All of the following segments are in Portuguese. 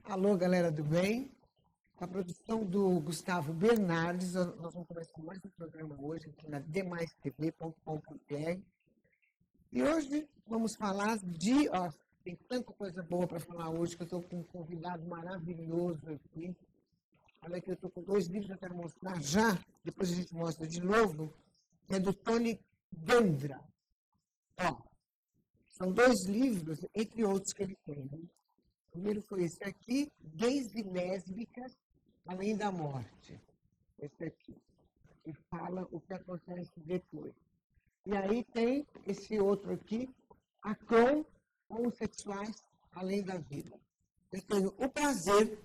Alô, galera do bem. Com a produção do Gustavo Bernardes, nós vamos começar mais um programa hoje aqui na demaistv.com.br. E hoje vamos falar tem tanta coisa boa para falar hoje, que eu estou com um convidado maravilhoso aqui. Olha aqui, eu estou com 2 livros que eu quero mostrar já, depois a gente mostra de novo, que é do Tony Gandra. Ó, são 2 livros, entre outros que ele tem. O primeiro foi esse aqui, Gays e Lésbicas, Além da Morte. Esse aqui. E fala o que acontece depois. E aí tem esse outro aqui, Acron, Homossexuais, Além da Vida. Eu tenho o prazer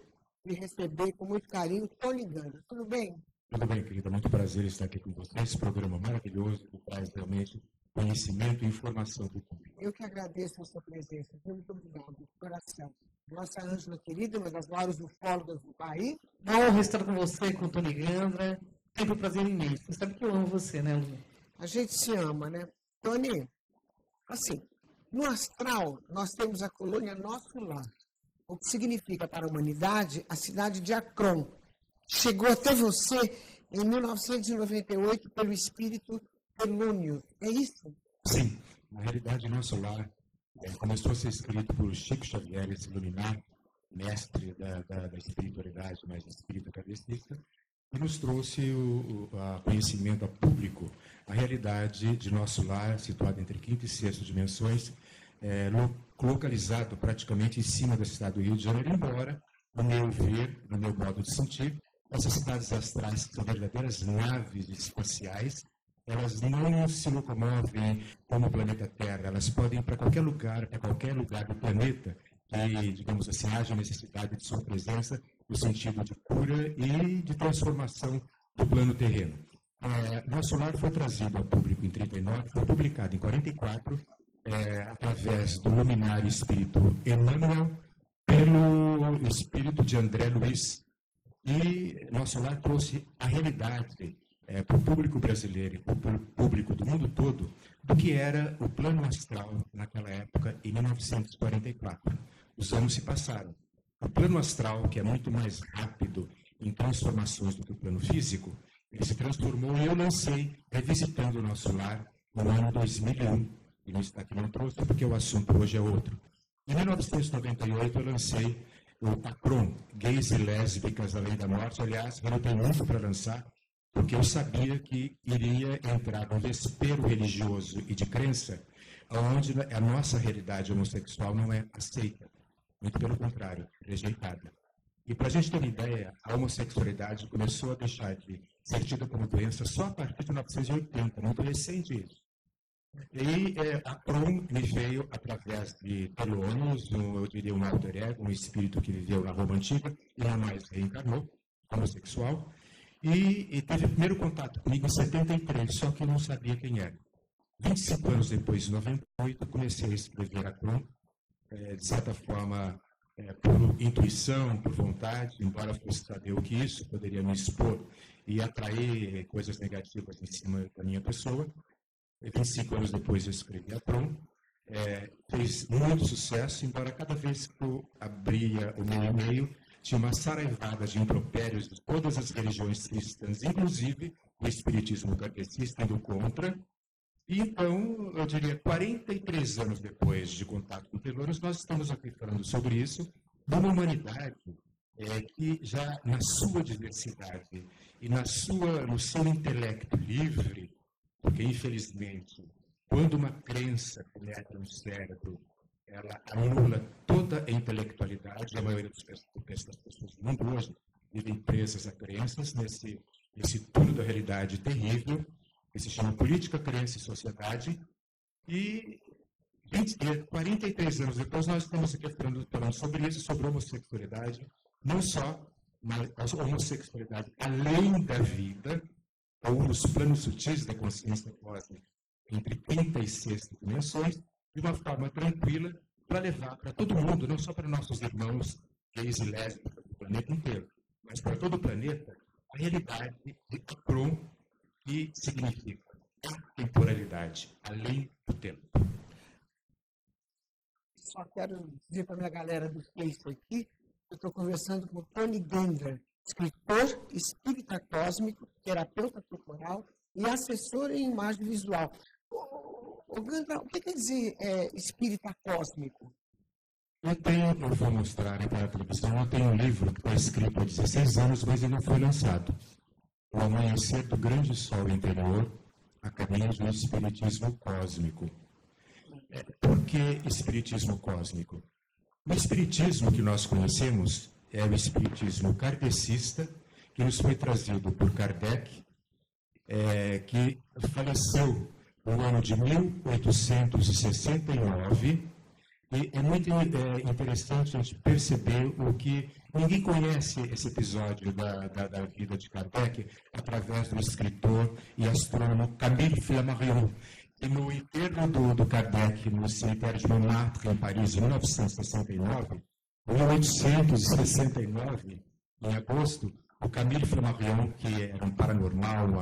de receber com muito carinho Tony Gandra. Tudo bem? Tudo bem, querida. Muito prazer estar aqui com você. Esse programa maravilhoso que traz realmente conhecimento e informação para o público. Eu que agradeço a sua presença. Muito obrigado, de coração. Nossa Ângela querida, uma das maiores ufólogas do país. Honra estar com você, com o Tony Gandra. Sempre um prazer imenso. Você sabe que eu amo você, né, Lu? A gente se ama, né? Tony, assim, no astral, nós temos a colônia Nosso Lar, o que significa para a humanidade a cidade de Acron. Chegou até você em 1998 pelo espírito Polônio. É isso? Sim, na realidade, Nosso Lar começou a ser escrito por Chico Xavier, esse luminar, mestre da espiritualidade, mais espírita kardecista, e nos trouxe o conhecimento a público, a realidade de Nosso Lar, situado entre quinta e sexta dimensões, localizado praticamente em cima da cidade do Rio de Janeiro, embora, no meu ver, no meu modo de sentir, essas cidades astrais são verdadeiras naves espaciais. Elas não se locomovem como o planeta Terra, elas podem ir para qualquer lugar do planeta que, digamos assim, haja necessidade de sua presença no sentido de cura e de transformação do plano terreno. Nosso Lar foi trazido ao público em 39, foi publicado em 44, através do luminário espírito Emmanuel, pelo espírito de André Luiz, e Nosso Lar trouxe a realidade para o público brasileiro e para o público do mundo todo do que era o plano astral naquela época, em 1944. Os anos se passaram. O plano astral, que é muito mais rápido em transformações do que o plano físico, ele se transformou e eu lancei, revisitando o Nosso Lar, no ano 2001. E não está aqui, não trouxe, porque o assunto hoje é outro. Em 1998, eu lancei o Acron, Gays e Lésbicas Além da Morte. Aliás, eu não tenho muito para lançar, porque eu sabia que iria entrar num vespeiro religioso e de crença, onde a nossa realidade homossexual não é aceita. Muito pelo contrário, rejeitada. E para a gente ter uma ideia, a homossexualidade começou a deixar de ser tida como doença só a partir de 1980, muito recente isso. E a Acron me veio através de Telônios, eu diria um alter ego, um espírito que viveu na Roma Antiga e não mais reencarnou, homossexual. E teve o primeiro contato comigo em 73, só que eu não sabia quem era. 25 anos depois, em 98, comecei a escrever Acron, de certa forma, por intuição, por vontade, embora fosse saber o que isso poderia me expor e atrair coisas negativas em cima da minha pessoa. 25 anos depois eu escrevi Acron, fez muito sucesso, embora cada vez que eu abria o meu e-mail, tinha uma saraivada de impropérios de todas as religiões cristãs, inclusive o espiritismo kardecista indo contra. E então, eu diria, 43 anos depois de contato com Telônios, nós estamos aqui falando sobre isso, de uma humanidade que já na sua diversidade e no seu intelecto livre, porque infelizmente, quando uma crença penetra no cérebro, ela anula toda a intelectualidade. A maioria das pessoas do mundo hoje vivem presas a crenças nesse túnel da realidade terrível, que se chama política, crença e sociedade. E 43 anos depois, nós estamos aqui falando sobre isso, sobre homossexualidade, não só a homossexualidade além da vida, ou nos planos sutis da consciência cósmica, entre quinta e sexta dimensões, de uma forma tranquila, para levar para todo mundo, não só para nossos irmãos gays e lésbicas do planeta inteiro, mas para todo o planeta, a realidade de Acron, que significa temporalidade, além do tempo. Só quero dizer para a minha galera do Face aqui Eu estou conversando com o Tony Gendler, escritor espírita cósmico, terapeuta corporal e assessor em imagem visual. Gendler, o que quer dizer espírita cósmico? Eu vou mostrar para a televisão, eu tenho um livro que está escrito há 16 anos, mas ele não foi lançado. O Amanhecer do Grande Sol Interior, a caminho do Espiritismo Cósmico. Por que Espiritismo Cósmico? O Espiritismo que nós conhecemos é o Espiritismo kardecista, que nos foi trazido por Kardec, que faleceu no ano de 1869, e é muito interessante a gente perceber o que ninguém conhece esse episódio da vida de Kardec através do escritor e astrônomo Camille Flammarion. E no enterro do Kardec no cemitério de Montmartre, em Paris, em 1869, em agosto, o Camille Flammarion, que era um paranormal, um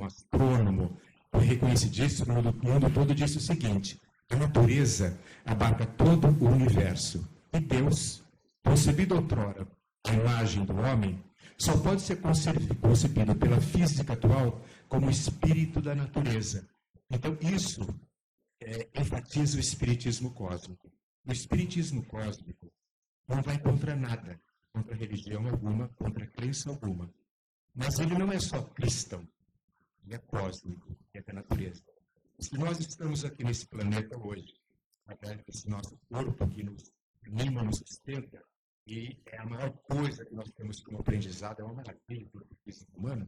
astrônomo, reconhecidíssimo no mundo todo, disse o seguinte: a natureza abarca todo o universo. E Deus, concebido outrora a imagem do homem, só pode ser concebido pela física atual como espírito da natureza. Então, isso enfatiza o espiritismo cósmico. O espiritismo cósmico não vai contra nada, contra religião alguma, contra crença alguma. Mas ele não é só cristão, ele é cósmico, é da natureza. Se nós estamos aqui nesse planeta hoje, através desse nosso corpo que nos anima, nos sustenta, e é a maior coisa que nós temos como aprendizado, é uma maravilha do corpo físico humano,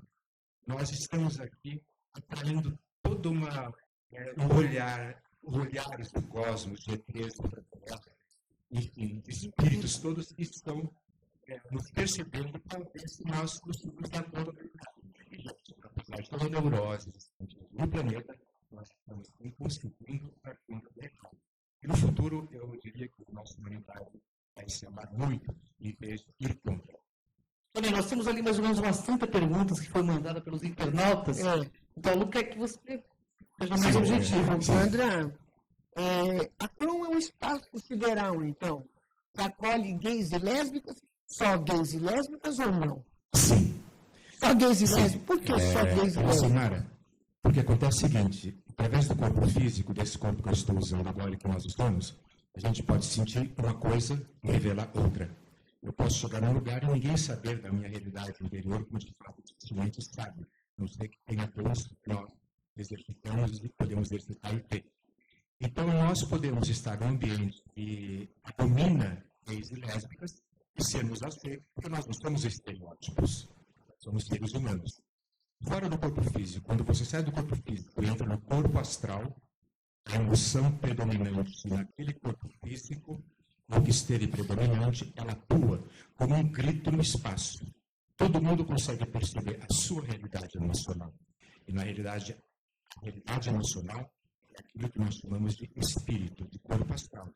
nós estamos aqui atraindo todo um olhares do cosmos, de ETs, enfim, espíritos todos que estão nos percebendo, talvez nós conseguimos dar conta da verdade. Apesar de toda a neurose no planeta, nós estamos conseguindo dar conta da verdade. E no futuro, eu diria que a nossa humanidade vai se amar muito em vez de ir contra. Tony, nós temos ali mais ou menos umas 30 perguntas que foram mandadas pelos internautas. Então, Lu, quer que você seja mais objetivo. André, a CROM é um espaço sideral, então, que acolhe gays e lésbicas, só gays e lésbicas ou não? Sim. Só gays e lésbicas? Por que só gays e lésbicas? Samara, porque acontece o seguinte, através do corpo físico, desse corpo que eu estou usando agora e que nós estamos, a gente pode sentir uma coisa e revelar outra. Eu posso chegar num lugar e ninguém saber da minha realidade interior, como de fato o cliente sabe. Não sei que tem apenas nós exercitamos e podemos exercitar e ter. Então, nós podemos estar num ambiente que abomina gays e lésbicas e sermos aceitos, porque nós não somos estereótipos, somos seres humanos. Fora do corpo físico, quando você sai do corpo físico e entra no corpo astral, a emoção predominante naquele corpo físico, o que esteve predominante, ela atua como um grito no espaço. Todo mundo consegue perceber a sua realidade emocional. E na realidade, a realidade emocional é aquilo que nós chamamos de espírito, de corpo astral.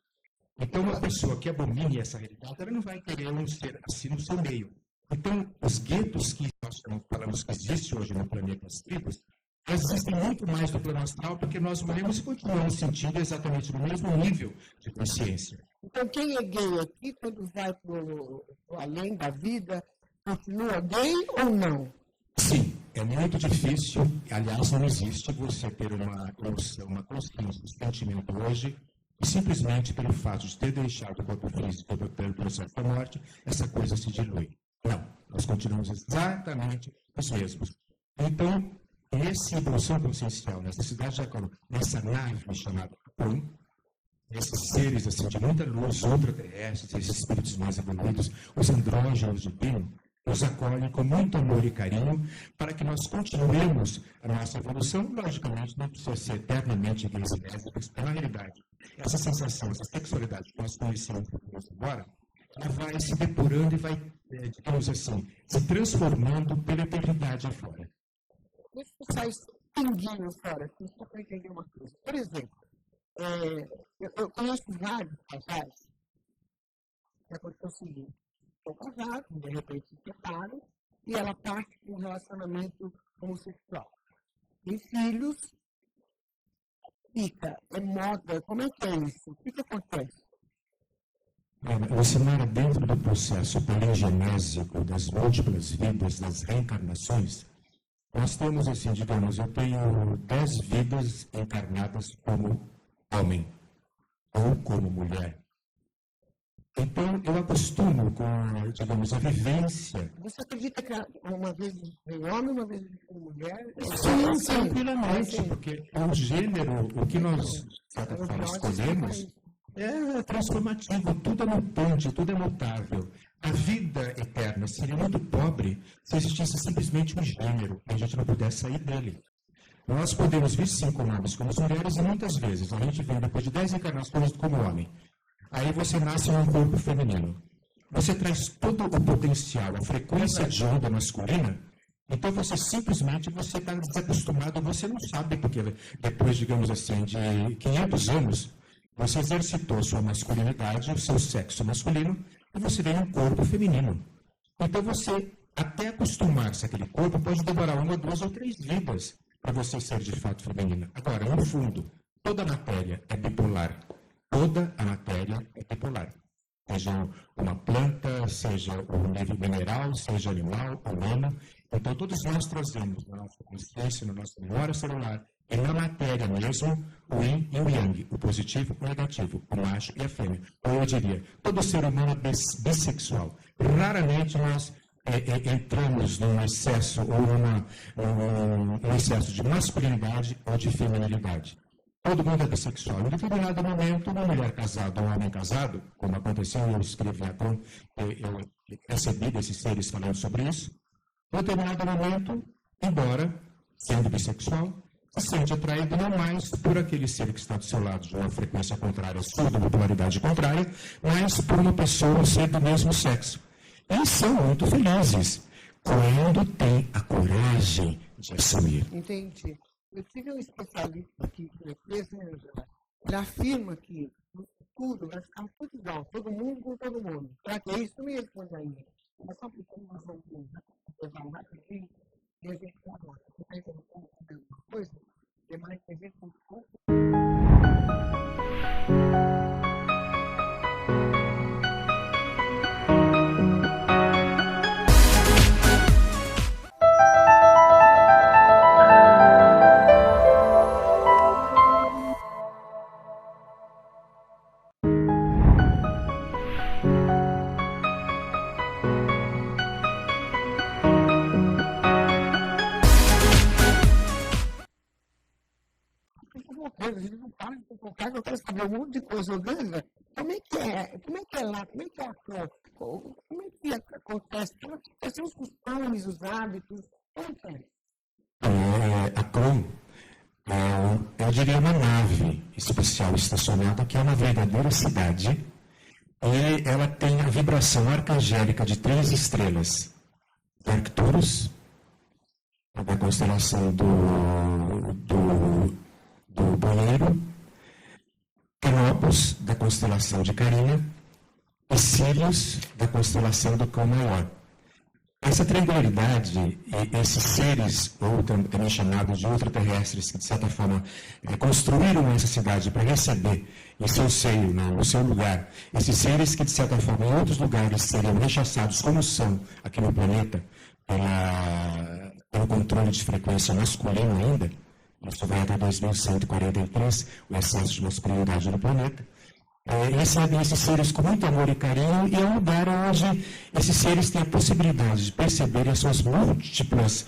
Então, uma pessoa que abomine essa realidade, ela não vai querer um ser assim no seu meio. Então, os guetos que nós falamos que existem hoje no planeta, as tribos, existem muito mais do plano astral, porque nós morremos e continuamos sentindo exatamente no mesmo nível de consciência. Então, quem é gay aqui, quando vai para o além da vida, continua gay ou não? Sim, é muito difícil, aliás, não existe você ter uma consciência, um sentimento hoje, e simplesmente pelo fato de ter deixado o corpo físico pelo processo da morte, essa coisa se dilui. Não, nós continuamos exatamente os mesmos. Então, essa evolução consciencial, nessa cidade de Jacaré, nessa nave chamada Capão, esses seres assim, de muita luz, ultraterrestres, esses espíritos mais evoluídos, os andrógenos divinos, nos acolhem com muito amor e carinho para que nós continuemos a nossa evolução. Logicamente, não precisa ser eternamente gays e lésbicas, porque na realidade, essa sensação, essa sexualidade que nós conhecemos agora, ela vai se depurando e vai, digamos assim, se transformando pela eternidade afora. Deixa eu sair um pinguinho fora aqui, só para entender uma coisa. Por exemplo, eu conheço vários casais que aconteceu o seguinte: estou casado, de repente se separam, e ela parte para um relacionamento homossexual. Tem filhos, fica, é moda, como é que é isso? O que acontece? Lucimara, dentro do processo palingenésico das múltiplas vidas, das reencarnações, nós temos, assim, digamos, eu tenho 10 vidas encarnadas como homem ou como mulher. Então, eu acostumo com, digamos, a vivência. Você acredita que uma vez veio homem, uma vez veio mulher? Sim, tranquilamente, porque o gênero, o que nós, de certa forma, escolhemos, é transformativo, tudo é mutante, tudo é mutável. A vida eterna seria muito pobre se existisse simplesmente um gênero e a gente não pudesse sair dele. Nós podemos vir, sim, como homens, como mulheres, e muitas vezes a gente vem depois de 10 encarnações como homem. Aí você nasce num corpo feminino. Você traz todo o potencial, a frequência de onda masculina, então você simplesmente está desacostumado, você não sabe, porque depois, digamos assim, de 500 anos, você exercitou sua masculinidade, o seu sexo masculino, e você vem num corpo feminino. Então você, até acostumar-se àquele corpo, pode demorar 1, 2 ou 3 vidas para você ser de fato feminina. Agora, no fundo, toda a matéria é bipolar. Toda a matéria é bipolar. Seja uma planta, seja um nível mineral, seja animal, humano. Então, todos nós trazemos na nossa consciência, na nossa memória celular, e na matéria mesmo, o yin e o yang, o positivo e o negativo, o macho e a fêmea. Ou eu diria, todo ser humano é bissexual. Raramente nós entramos num excesso ou num excesso de masculinidade ou de feminilidade. Todo mundo é bissexual. Em determinado momento, uma mulher casada ou um homem casado, como aconteceu, eu escrevi eu recebi desses seres falando sobre isso, em determinado momento, embora sendo bissexual, se sente atraído não mais por aquele ser que está do seu lado, de uma frequência contrária, sua, de uma polaridade contrária, mas por uma pessoa, um ser do mesmo sexo. E são muito felizes quando tem a coragem de assumir. Entendi. Eu tive um especialista aqui, ele afirma que no futuro vai ficar tudo igual, todo mundo com todo mundo. Será que é isso mesmo, ainda? Mas só porque nós vamos levar mais aqui, e a gente está lá. Você está entendendo uma coisa? Tem mais que ver com o eu quero saber um monte de coisa, Ganga. Como é que é lá? Como é que é a cor? Como é que acontece? Quais são os costumes, os hábitos? Como que é? A CROM eu diria uma nave especial estacionada, que é uma verdadeira cidade, e ela tem a vibração arcangélica de 3 estrelas. Arcturus, da constelação do Banheiro, Canopus, da constelação de Carina, e Sirius, da constelação do Cão Maior. Essa triangularidade e esses seres, ou também chamados de ultraterrestres, que de certa forma construíram essa cidade para receber em seu seio, no seu lugar, esses seres que de certa forma em outros lugares seriam rechaçados, como são aqui no planeta, pelo controle de frequência masculino ainda. Isso vai até 2143, o excesso de masculinidade no planeta. Recebem esses seres com muito amor e carinho, e é um lugar onde esses seres têm a possibilidade de perceberem as suas múltiplas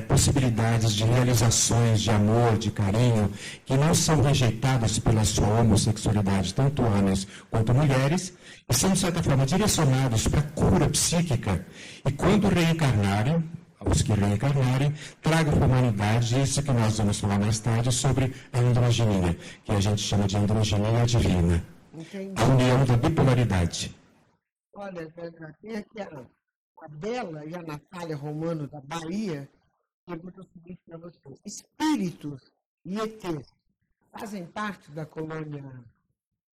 possibilidades de realizações de amor, de carinho, que não são rejeitadas pela sua homossexualidade, tanto homens quanto mulheres, e são, de certa forma, direcionados para a cura psíquica. E quando reencarnarem, os que reencarnarem, tragam para a humanidade isso que nós vamos falar mais tarde sobre a androginia, que a gente chama de androginia divina. Entendi. A união da bipolaridade. Olha, tem aqui a Bela e a Natália Romano, da Bahia, perguntam o seguinte para você. Espíritos e ETs fazem parte da colônia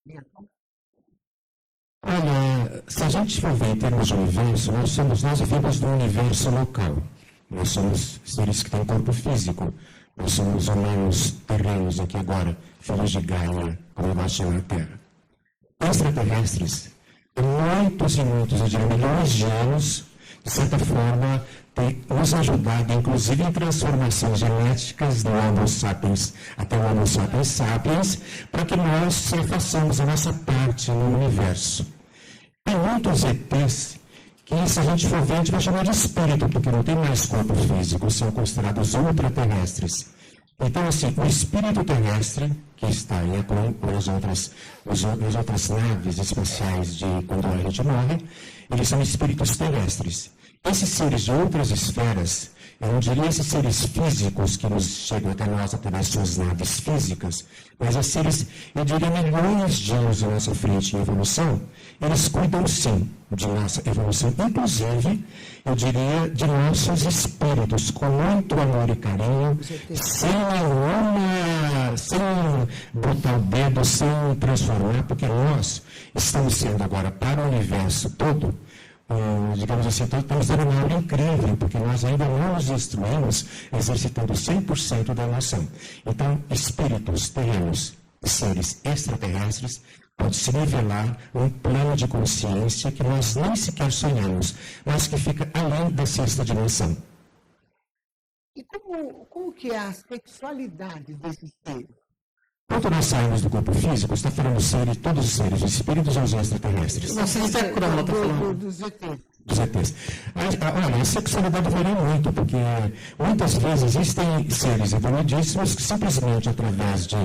mental? Olha, se a gente for ver em termos de universo, nós vivemos num universo local. Nós somos seres que têm corpo físico. Nós somos humanos terrenos aqui agora, filhos de Gaia, como nós chamamos na Terra. Extraterrestres muitos e muitos, eu diria milhões de anos, de certa forma, tem nos ajudado, inclusive, em transformações genéticas do Homo sapiens até o Homo sapiens sapiens, para que nós façamos a nossa parte no universo. Tem muitos ETs que, se a gente for ver, a gente vai chamar de espírito, porque não tem mais corpo físico, são considerados ultraterrestres. Então, assim, o espírito terrestre, que está aí com as outras naves espaciais de quando a gente morre, eles são espíritos terrestres. Esses seres de outras esferas, eu não diria esses seres físicos que nos chegam até nós através de suas naves físicas, mas esses seres, eu diria, milhões de anos à nossa frente em evolução, eles cuidam sim de nossa evolução, inclusive, eu diria, de nossos espíritos, com muito amor e carinho, sem botar o dedo, sem transformar, porque nós estamos sendo agora para o universo todo, digamos assim, estamos dando uma aula incrível, porque nós ainda não nos instruímos exercitando 100% da noção. Então, espíritos terrenos, seres extraterrestres, pode se revelar um plano de consciência que nós nem sequer sonhamos, mas que fica além da sexta dimensão. E como que é a sexualidade desses seres? Quando nós saímos do corpo físico, está falando seres, todos os seres, os espíritos ou os extraterrestres? Não sei se é croma, está falando. Dos ETs. Dos ETs. Olha, a sexualidade varia muito, porque muitas vezes existem seres evoluidíssimos que simplesmente através de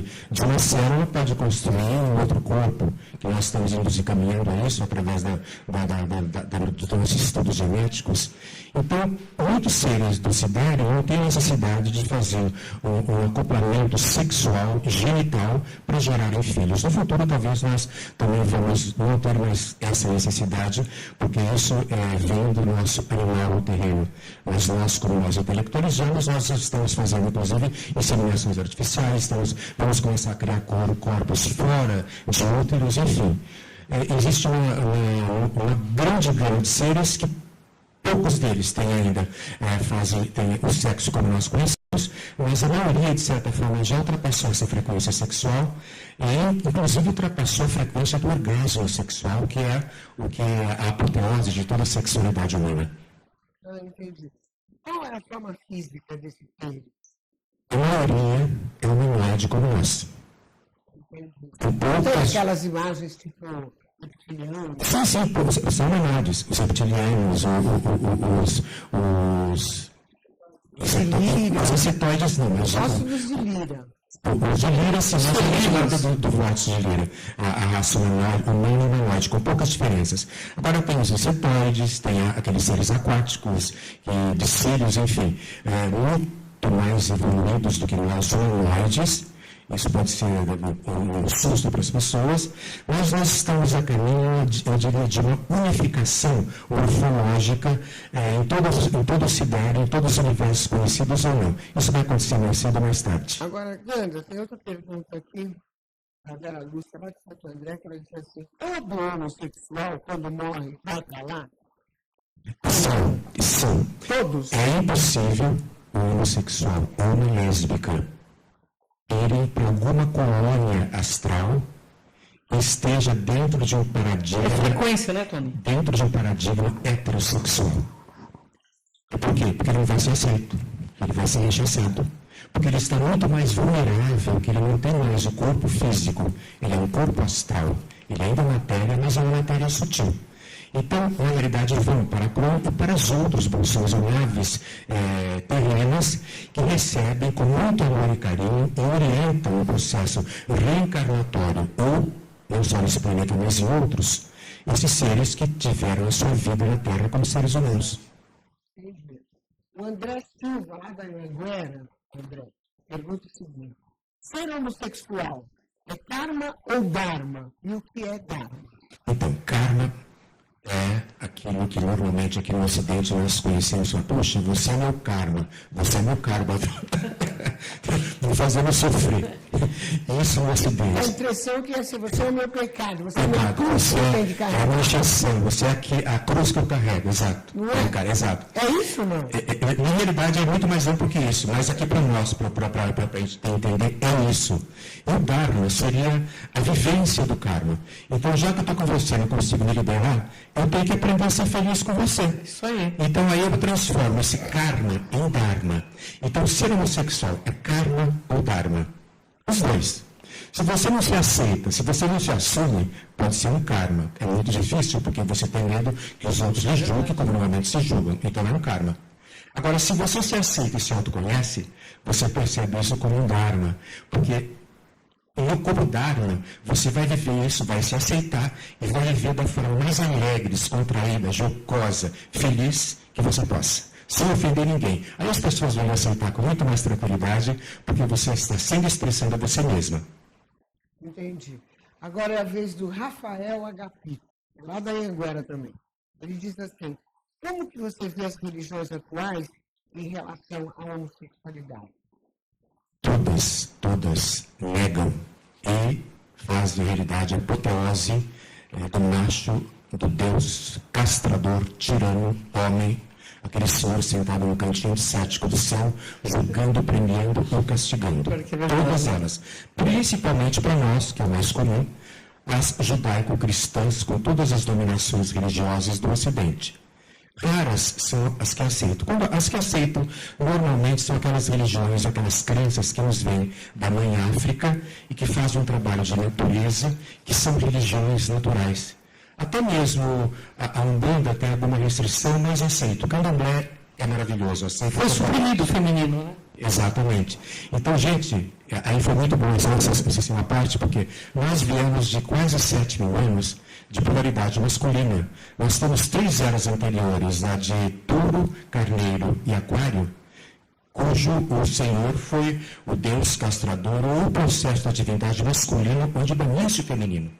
uma célula pode construir um outro corpo, que nós estamos indo encaminhando a isso através dos nossos estudos genéticos. Então, muitos seres do Sidério não têm necessidade de fazer um acoplamento sexual, genital, para gerarem filhos. No futuro, talvez nós também vamos não ter mais essa necessidade, porque isso vem do nosso animal terreno. Mas nós, como nós intelectualizamos, nós estamos fazendo, inclusive, inseminações artificiais, vamos começar a criar corpos fora de úteros, enfim. Existe uma grande gama de seres que poucos deles têm ainda têm o sexo como nós conhecemos, mas a maioria, de certa forma, já ultrapassou essa frequência sexual e, inclusive, ultrapassou a frequência do orgasmo sexual, que é a apoteose de toda a sexualidade humana. Entendi. Qual é a forma física desse seres? A maioria é humanoide como nós. Entendi. Tem aquelas imagens tipo... Sim, são humanoides, os reptilianos, os insetoides não, mas gosto dos de Lira. Os de Lira, sim, nós somos do Vox de Lira, a raça humana humanoide, com poucas diferenças. Agora tem os insetoides, tem aqueles seres aquáticos, de cílios, enfim, muito mais evoluídos do que nós humanoides. Isso pode ser um susto para as pessoas, mas nós estamos a caminho, eu diria, de uma unificação morfológica em todo o Sidério, em todos os universos conhecidos ou não. Isso vai acontecer mais cedo ou mais tarde. Agora, Gandra, tem outra pergunta aqui. A Vera Lúcia, vai de Santo André, que ela diz assim, todo homossexual, quando morre, vai para lá? São. Todos? É impossível o homossexual ou uma lésbica irem para alguma colônia astral que esteja dentro de um paradigma... É frequência, né, Tony? Dentro de um paradigma heterossexual. Por quê? Porque ele não vai ser aceito. Ele vai ser rechaçado. Porque ele está muito mais vulnerável, que ele não tem mais o corpo físico. Ele é um corpo astral. Ele ainda é matéria, mas é uma matéria sutil. Então, na realidade, vão para a Cron e para as outras bolsões ou naves terrenas que recebem com muito amor e carinho e orientam o processo reencarnatório ou, não só nesse planeta, mas em outros, esses seres que tiveram a sua vida na Terra como seres humanos. O André Silva, lá da Anhanguera, André, pergunta o seguinte, ser homossexual é karma ou dharma? E o que é dharma? Então, karma é aquilo que normalmente aqui no Ocidente nós conhecemos, poxa, você é meu karma, me fazendo sofrer. Isso no Ocidente. A impressão que é assim, você é o meu pecado, você é a minha cruz que eu tenho de carregar. É a manchação, você é a cruz que eu carrego, exato. Não é? Cara, exato. É isso, não? Na realidade é muito mais amplo que isso, mas aqui para nós, para a gente entender, é isso. E o Dharma seria a vivência do karma. Então, já que eu estou com você e não consigo me liberar, eu tenho que aprender a ser feliz com você. Isso aí. Então, aí eu transformo esse karma em Dharma. Então, ser homossexual é karma ou Dharma? Os dois. Se você não se aceita, se você não se assume, pode ser um karma. É muito difícil, porque você tem medo que os outros lhe julguem, como normalmente se julgam. Então, é um karma. Agora, se você se aceita e se autoconhece, você percebe isso como um Dharma. Porque como Dharma, você vai viver isso, vai se aceitar e vai viver da forma mais alegre, descontraída, jocosa, feliz que você possa, sem ofender ninguém. Aí as pessoas vão aceitar com muito mais tranquilidade, porque você está sendo expressando a você mesma. Entendi. Agora é a vez do Rafael Agapito, lá da Anhanguera também. Ele diz assim, como que você vê as religiões atuais em relação à homossexualidade? Todas negam e fazem realidade a apoteose do macho, do Deus castrador, tirano, homem, aquele senhor sentado no cantinho cético do céu, julgando, premiando ou castigando. Todas elas. Principalmente para nós, que é o mais comum, as judaico-cristãs com todas as dominações religiosas do Ocidente. Raras são as que aceitam. As que aceitam, normalmente, são aquelas religiões, aquelas crenças que nos vêm da Mãe África e que fazem um trabalho de natureza, que são religiões naturais. Até mesmo a Umbanda tem alguma restrição, mas aceito. O Candomblé é maravilhoso. Aceito. Foi suprimido o feminino, né? Exatamente. Então, gente, aí foi muito bom essa uma parte, porque nós viemos de quase 7 mil anos de polaridade masculina. Nós temos 3 eras anteriores, a de Touro, Carneiro e Aquário, cujo o Senhor foi o Deus castrador ou o processo da divindade masculina, onde baniu-se o feminino.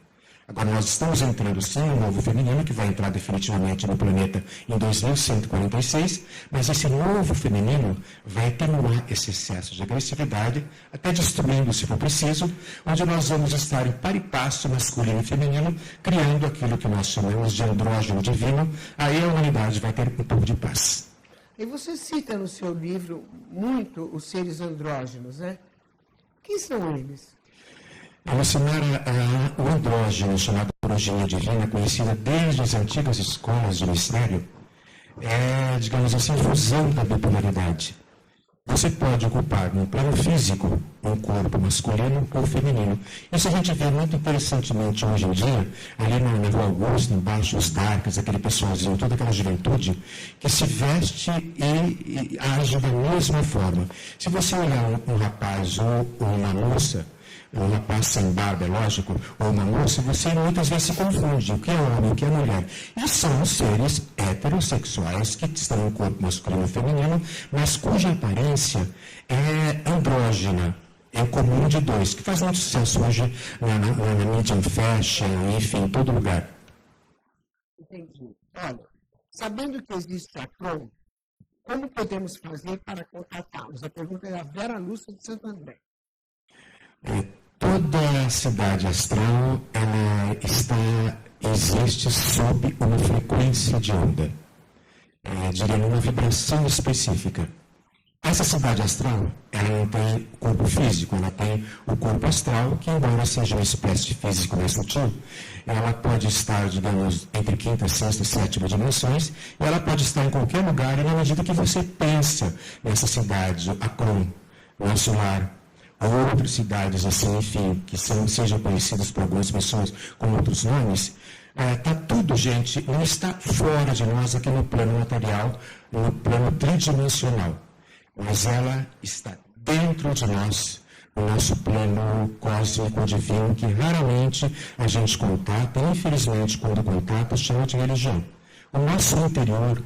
Agora, nós estamos entrando, sim, no novo feminino, que vai entrar definitivamente no planeta em 2146, mas esse novo feminino vai atenuar esse excesso de agressividade, até destruindo, se for preciso, onde nós vamos estar em par e passo masculino e feminino, criando aquilo que nós chamamos de andrógeno divino, aí a humanidade vai ter um pouco de paz. E você cita no seu livro muito os seres andrógenos, né? Quem são eles? Relacionar o andrógeno, chamado progenia divina, conhecida desde as antigas escolas de mistério, é, digamos assim, fusão da bipolaridade. Você pode ocupar no plano físico um corpo masculino ou feminino. Isso a gente vê muito interessantemente hoje em dia, ali na Rua Augusta, embaixo dos Darks, aquele pessoalzinho, toda aquela juventude, que se veste e age da mesma forma. Se você olhar um rapaz ou uma moça, um rapaz sem barba, é lógico, ou uma moça, você muitas vezes se confunde o que é homem, o que é mulher. E são seres heterossexuais que estão no corpo masculino e feminino, mas cuja aparência é andrógena, é o comum de dois, que faz muito sucesso hoje na medium fashion, enfim, em todo lugar. Entendi. Olha, sabendo que existe a PROM, como podemos fazer para contatá-los? A pergunta é da Vera Lúcia de Santo André. Toda a cidade astral, ela existe sob uma frequência de onda, diria numa vibração específica. Essa cidade astral, ela não tem corpo físico, ela tem o corpo astral, que embora seja uma espécie de físico mais sutil, ela pode estar, digamos, entre quinta, sexta e sétima dimensões, e ela pode estar em qualquer lugar, e na medida que você pensa nessa cidade, Akron, nosso lar, ou outras cidades assim, enfim, que sejam conhecidas por algumas pessoas com outros nomes, está tudo, gente, não está fora de nós aqui no plano material, no plano tridimensional, mas ela está dentro de nós, no nosso plano cósmico divino, que raramente a gente contata, e infelizmente quando contata, chama de religião. O nosso interior,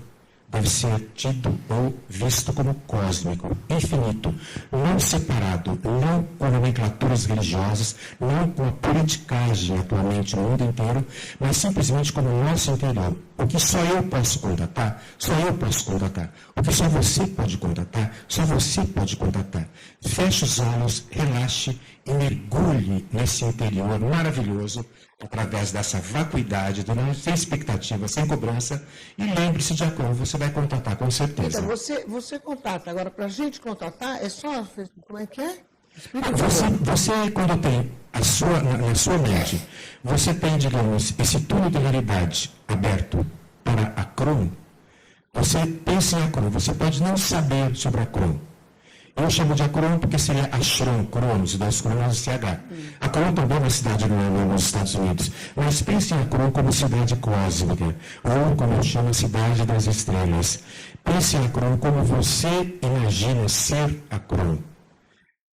deve ser tido ou visto como cósmico, infinito, não separado, não com nomenclaturas religiosas, não com a politicagem atualmente no mundo inteiro, mas simplesmente como o nosso interior. O que só eu posso contatar, só eu posso contatar. O que só você pode contatar, só você pode contatar. Feche os olhos, relaxe e mergulhe nesse interior maravilhoso, através dessa vacuidade, sem expectativa, sem cobrança, e lembre-se de Acron, você vai contatar com certeza. Então, você contata. Agora, para a gente contatar, é só, como é que é? Você, quando tem na sua mente, você tem, digamos, esse túnel de realidade aberto para Acron, você pensa em Acron, você pode não saber sobre Acron. Eu chamo de Acron porque seria Ashron, Cronos, das Cronos CH. Acron também é uma cidade nos Estados Unidos, mas pense em Acron como cidade cósmica, ou como eu chamo, cidade das estrelas. Pense em Acron como você imagina ser Acron.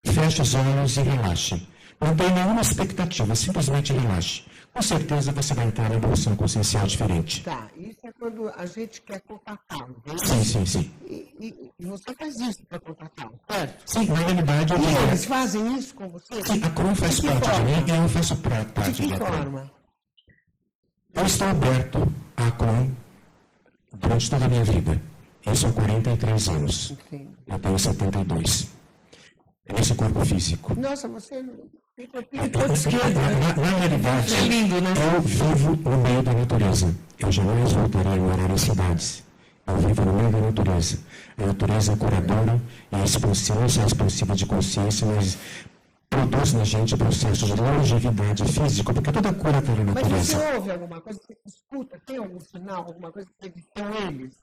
Feche os olhos e relaxe. Não tem nenhuma expectativa, simplesmente relaxe. Com certeza você vai entrar em evolução consciencial diferente. Tá, isso é quando a gente quer contatá-lo. Sim. E você faz isso para contatá-lo, certo? Sim, na realidade... Eles fazem isso com você? Sim, a Acron faz parte de mim e eu faço parte da Acron. Eu estou aberto à Acron durante toda a minha vida. Eu sou 43 anos. Sim. Eu tenho 72. Esse corpo físico. Nossa, você... Na realidade, é lindo, né? Eu vivo no meio da natureza. Eu jamais voltarei a morar em cidades. Eu vivo no meio da natureza. A natureza é curadora e é expansiva de consciência, mas produz na gente processos de longevidade física, porque toda cura está na natureza. Mas você ouve alguma coisa, você escuta, tem algum sinal, alguma coisa que são eles?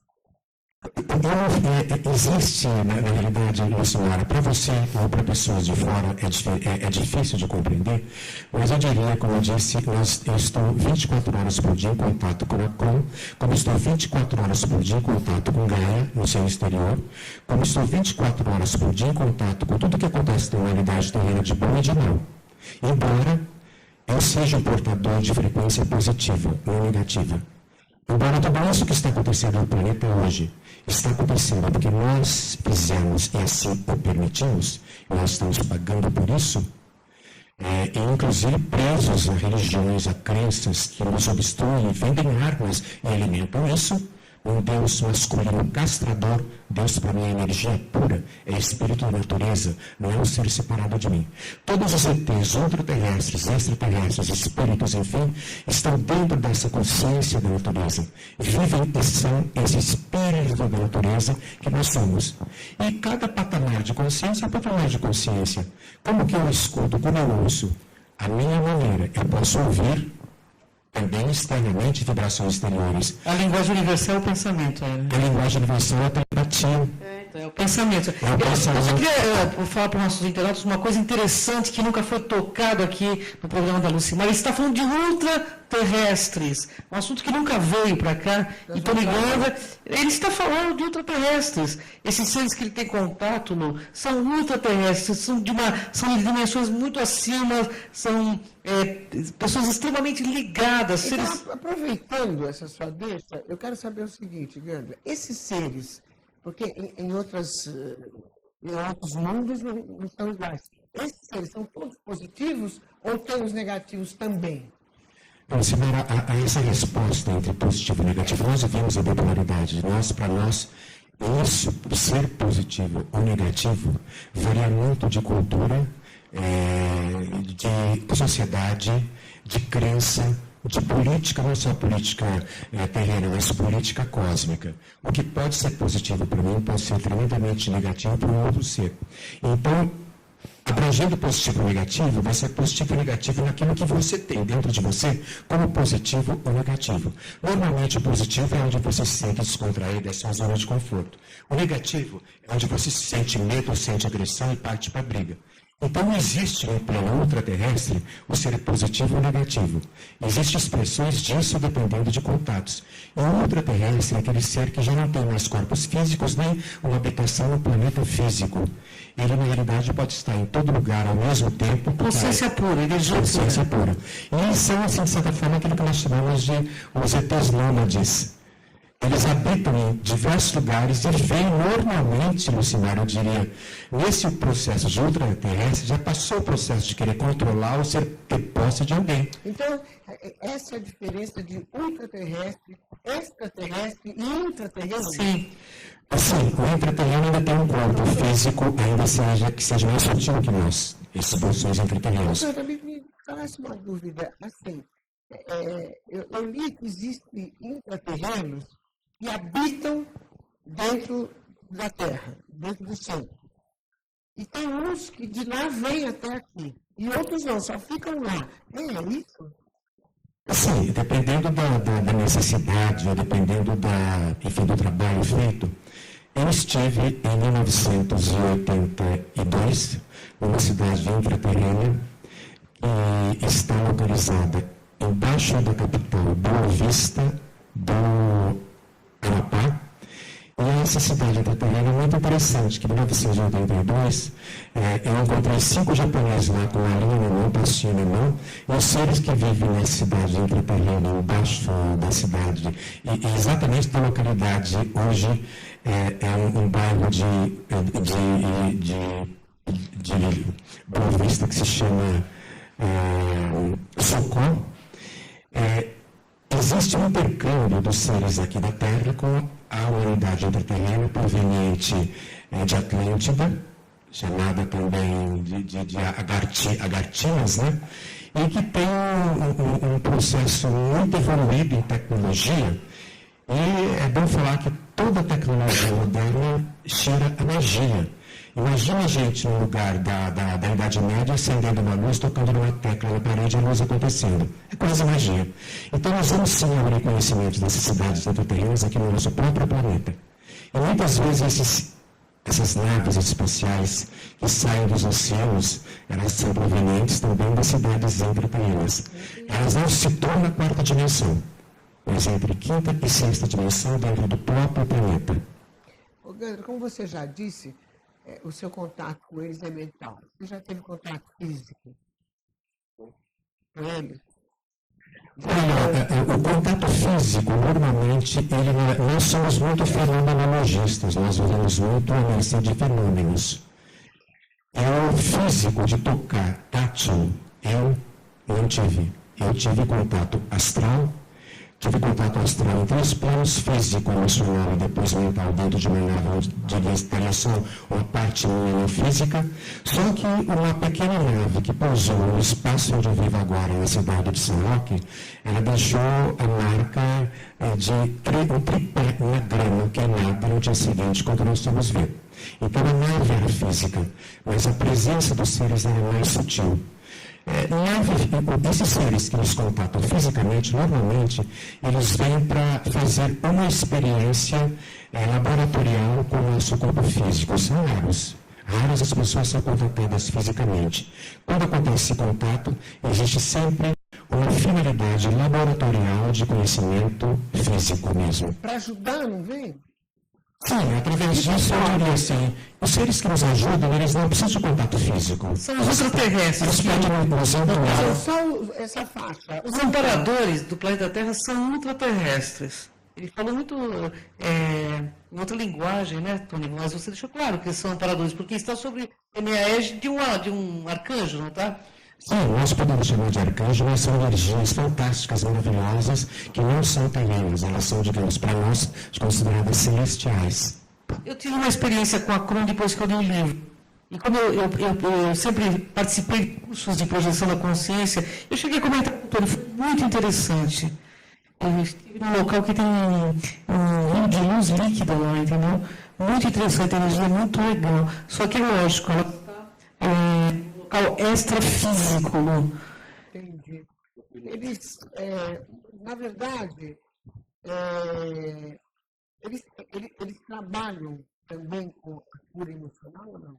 Existe, na realidade, Luciana, para você ou para pessoas de fora é difícil de compreender, mas eu diria, como eu disse, eu estou 24 horas por dia em contato com a Acron, como estou 24 horas por dia em contato com Gaia, no seu exterior, como estou 24 horas por dia em contato com tudo que acontece na humanidade terrena de bom e de mal. Embora eu seja um portador de frequência positiva, não negativa. Embora tudo isso que está acontecendo no planeta hoje está acontecendo porque nós fizemos e assim o permitimos, e nós estamos pagando por isso, e inclusive presos a religiões, a crenças que nos obstruem, vendem armas e alimentam isso. Um Deus masculino castrador, Deus para mim é energia pura, é espírito da natureza, não é um ser separado de mim. Todos os ETs, ultraterrestres, extraterrestres, espíritos, enfim, estão dentro dessa consciência da natureza. Vivem e são esse espírito da natureza que nós somos. E cada patamar de consciência é um patamar de consciência. Como que eu escuto, como eu ouço? A minha maneira, eu posso ouvir também externamente vibrações exteriores. A linguagem universal é o pensamento. A linguagem universal é a telepatia. É o pensamento. Eu queria falar para os nossos internautas uma coisa interessante que nunca foi tocado aqui no programa da Lucimar. Ele está falando de ultraterrestres, um assunto que nunca veio para cá. E Tony Ganda, ele está falando de ultraterrestres. Esses seres que ele tem contato, Lu, são ultraterrestres, são de dimensões muito acima, são pessoas extremamente ligadas. Então, aproveitando essa sua deixa, eu quero saber o seguinte, Ganda, esses seres, porque em outros mundos não são iguais. Esses seres são todos positivos ou tem os negativos também? Simara, a essa resposta entre positivo e negativo, nós vimos a bipolaridade. Para nós, isso, ser positivo ou negativo, varia muito de cultura, de sociedade, de crença, de política, não só política terrena, mas política cósmica. O que pode ser positivo para mim pode ser tremendamente negativo para um outro ser. Então, abrangendo positivo e negativo, vai ser positivo e negativo naquilo que você tem dentro de você, como positivo ou negativo. Normalmente, o positivo é onde você se sente descontraído, é sua zona de conforto. O negativo é onde você sente medo, sente agressão e parte para a briga. Então, não existe no plano ultraterrestre o ser positivo ou negativo. Existem expressões disso dependendo de contatos. E o ultraterrestre é aquele ser que já não tem mais corpos físicos nem uma habitação no planeta físico. Ele, na realidade, pode estar em todo lugar ao mesmo tempo. Consciência pura, energia pura. Consciência pura. E eles são, assim, de certa forma, aquilo que nós chamamos de os ETs nômades. eles habitam em diversos lugares e vêm normalmente, Lucimar, eu diria, nesse processo de ultraterrestre, já passou o processo de querer controlar ou ter posse de alguém. Então, essa é a diferença de ultraterrestre, extraterrestre e intraterrestre? Sim. Assim, o intraterreno ainda tem um corpo físico, ainda que seja mais sutil que nós, esses bolsões intraterrenos. Doutora, me parece uma dúvida. Assim, eu li que existem intraterrenos que habitam dentro da Terra, dentro do Sol. E tem uns que de lá vêm até aqui. E outros não, só ficam lá. É isso? Sim, dependendo da necessidade, ou dependendo do trabalho feito. Eu estive em 1982 numa cidade intraterrena que está localizada embaixo da capital Boa Vista do Amapá. E essa cidade intraterrena é muito interessante, que em 1982 eu encontrei 5 japoneses lá com a linha na mão, pastinha na mão, e os seres que vivem nessa cidade intraterrena, embaixo da cidade, e exatamente da localidade, hoje é um bairro de Boa Vista que se chama Socó. Existe um intercâmbio dos seres aqui da Terra com a humanidade intraterrena proveniente de Atlântida, chamada também de Agartinas, né? E que tem um processo muito evoluído em tecnologia. E é bom falar que toda a tecnologia moderna cheira a magia. Imagina a gente no lugar da Idade Média acendendo uma luz, tocando numa tecla na parede e a luz acontecendo. É quase magia. Então nós vamos sim abrir conhecimento dessas cidades intraterrenas aqui no nosso próprio planeta. E muitas vezes essas naves espaciais que saem dos oceanos, elas são provenientes também das cidades intraterrenas. Elas não se tornam a quarta dimensão, mas entre quinta e sexta dimensão dentro do próprio planeta. Ô, Gandra, como você já disse, o seu contato com eles é mental. Você já teve contato físico com eles? O contato físico, normalmente, nós somos muito fenomenologistas, nós vivemos muito a mercê de fenômenos. O físico de tocar, tátil, eu não tive. Eu tive contato astral, tive contato astral em 3 planos, físico, emocional e depois mental, dentro de uma nave de instalação, uma parte minha física. Só que uma pequena nave que pousou no espaço onde eu vivo agora, na cidade de São Roque, ela deixou a marca de um tripé na grama, que é nada no dia seguinte, quando nós fomos ver. Então a nave era física, mas a presença dos seres era mais sutil. Esses seres que nos contatam fisicamente, normalmente, eles vêm para fazer uma experiência laboratorial com o nosso corpo físico. São raros. Raras as pessoas são contatadas fisicamente. Quando acontece esse contato, existe sempre uma finalidade laboratorial de conhecimento físico mesmo. Para ajudar, não vem? Sim, através disso eu diria assim, os seres que nos ajudam, eles não precisam de contato físico. São os extraterrestres. Eles podem nos amparar. Só essa faixa. Os amparadores do planeta Terra são ultraterrestres. Ele falou muito em outra linguagem, né, Tony? Mas você deixou claro que são amparadores, porque está sobre a égide de um arcanjo, não está? Sim, nós podemos chamar de arcanjo, mas são energias fantásticas, maravilhosas, que não são terrenas, elas são, digamos, para nós, consideradas celestiais. Eu tive uma experiência com a Kron depois que eu li o livro. E como eu sempre participei de cursos de projeção da consciência, eu cheguei a comentar com o Tony, foi muito interessante. Eu estive num local que tem um rio de luz líquida lá, entendeu? Muito interessante, a energia é muito legal. Só que, lógico, ela local extrafísico. Entendi. Eles, na verdade, eles trabalham também com a cura emocional ou não?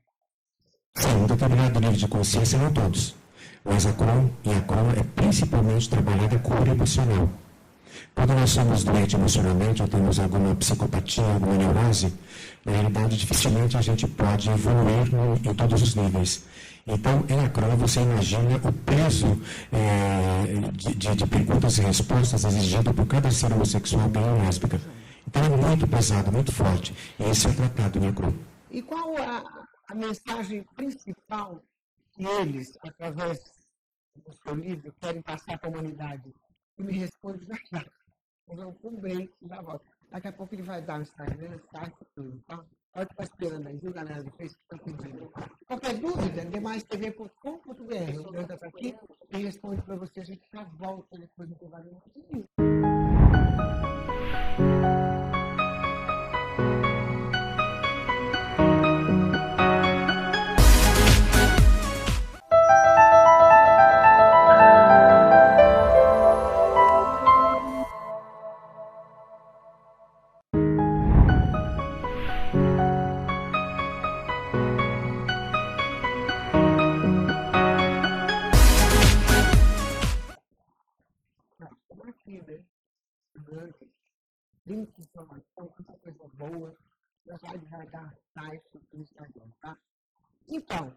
Sim, um determinado nível de consciência, não todos. Mas a Kron é principalmente trabalhada com a cura emocional. Quando nós somos doentes emocionalmente ou temos alguma psicopatia, alguma neurose, na realidade, dificilmente a gente pode evoluir em todos os níveis. Então, em Akron, você imagina o peso de perguntas e respostas exigido por cada ser homossexual bem lésbica. Então é muito pesado, muito forte. E esse é o tratado Necro. E qual a mensagem principal que eles, através do seu livro, querem passar para a humanidade? E me responde já já. Nós vamos com um break e já volta. Daqui a pouco ele vai dar um Instagram, site e tudo, tá? Pode ficar esperando aí, viu, galera do Facebook? Qualquer dúvida, demaistv.com.br. O Deus está aqui e responde para você. A gente já volta depois do intervalo. Link, informação, muita coisa boa. Já vai dar site do Instagram, tá? Então,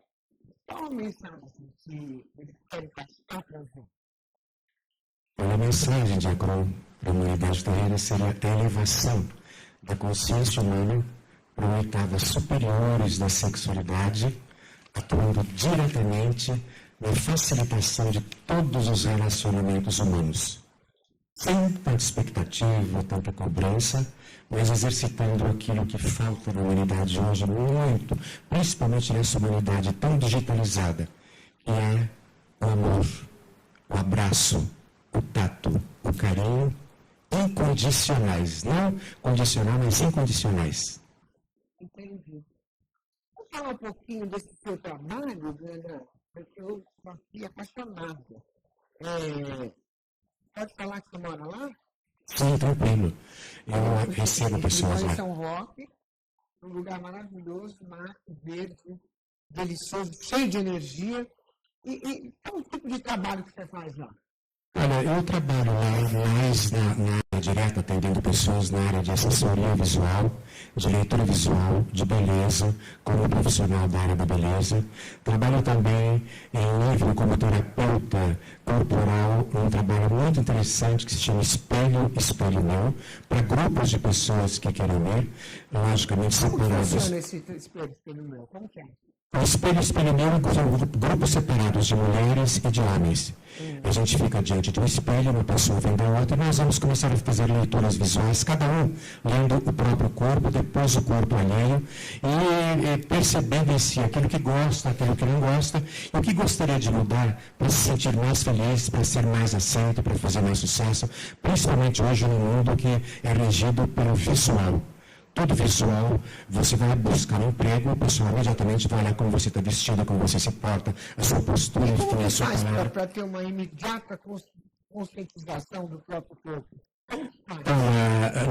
qual a mensagem que eles querem passar para você? A mensagem de Acron para a humanidade terrena seria a elevação da consciência humana para oitavas superiores da sexualidade, atuando diretamente na facilitação de todos os relacionamentos humanos. Sem tanta expectativa, tanta cobrança, mas exercitando aquilo que falta na humanidade hoje muito, principalmente nessa humanidade tão digitalizada, que é o amor, o abraço, o tato, o carinho, incondicionais. Não condicional, mas incondicionais. Entendi. Vou falar um pouquinho desse seu trabalho, Brenda, porque eu fiquei apaixonado. Pode falar que você mora lá? Sim, tranquilo. Eu recebo pessoas lá. Em São Roque, um lugar maravilhoso, mato, verde, delicioso, cheio de energia. E qual o tipo de trabalho que você faz lá? Olha, eu trabalho lá mais na área direta, atendendo pessoas na área de assessoria visual, de leitura visual, de beleza, como profissional da área da beleza. Trabalho também em nível como terapeuta corporal, um trabalho muito interessante que se chama Espelho, Espelho Meu, para grupos de pessoas que querem ver, logicamente separados. Como funciona esse Espelho, Espelho Meu? Como que é? O Espelho Meu são grupos separados de mulheres e de homens. A gente fica diante de um espelho, uma pessoa vem da outra, e nós vamos começar a fazer leituras visuais, cada um lendo o próprio corpo, depois o corpo alheio, e percebendo em si aquilo que gosta, aquilo que não gosta, e o que gostaria de mudar para se sentir mais feliz, para ser mais aceito, para fazer mais sucesso, principalmente hoje no mundo que é regido pelo visual. Tudo visual, você vai buscar um emprego, o pessoal imediatamente vai olhar como você está vestido, como você se porta, a sua postura, enfim, a sua palavra. Como faz para ter uma imediata conscientização do próprio corpo? Então,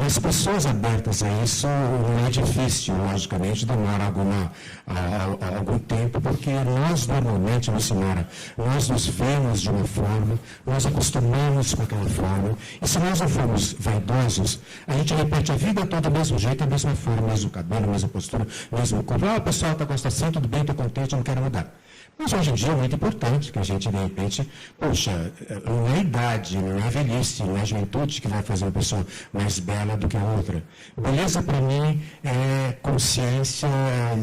as pessoas abertas a isso não é difícil, logicamente, demora algum tempo, porque nós normalmente, Lucimara, nós nos vemos de uma forma, nós acostumamos com aquela forma, e se nós não formos vaidosos, a gente repete a vida toda do mesmo jeito, da mesma forma, mesmo cabelo, mesma postura, mesmo corpo. O pessoal está gostando assim, tudo bem, estou contente, não quero mudar. Mas hoje em dia é muito importante que a gente, de repente, poxa, não é idade, não é velhice, não é juventude que vai fazer uma pessoa mais bela do que a outra. Beleza, para mim, é consciência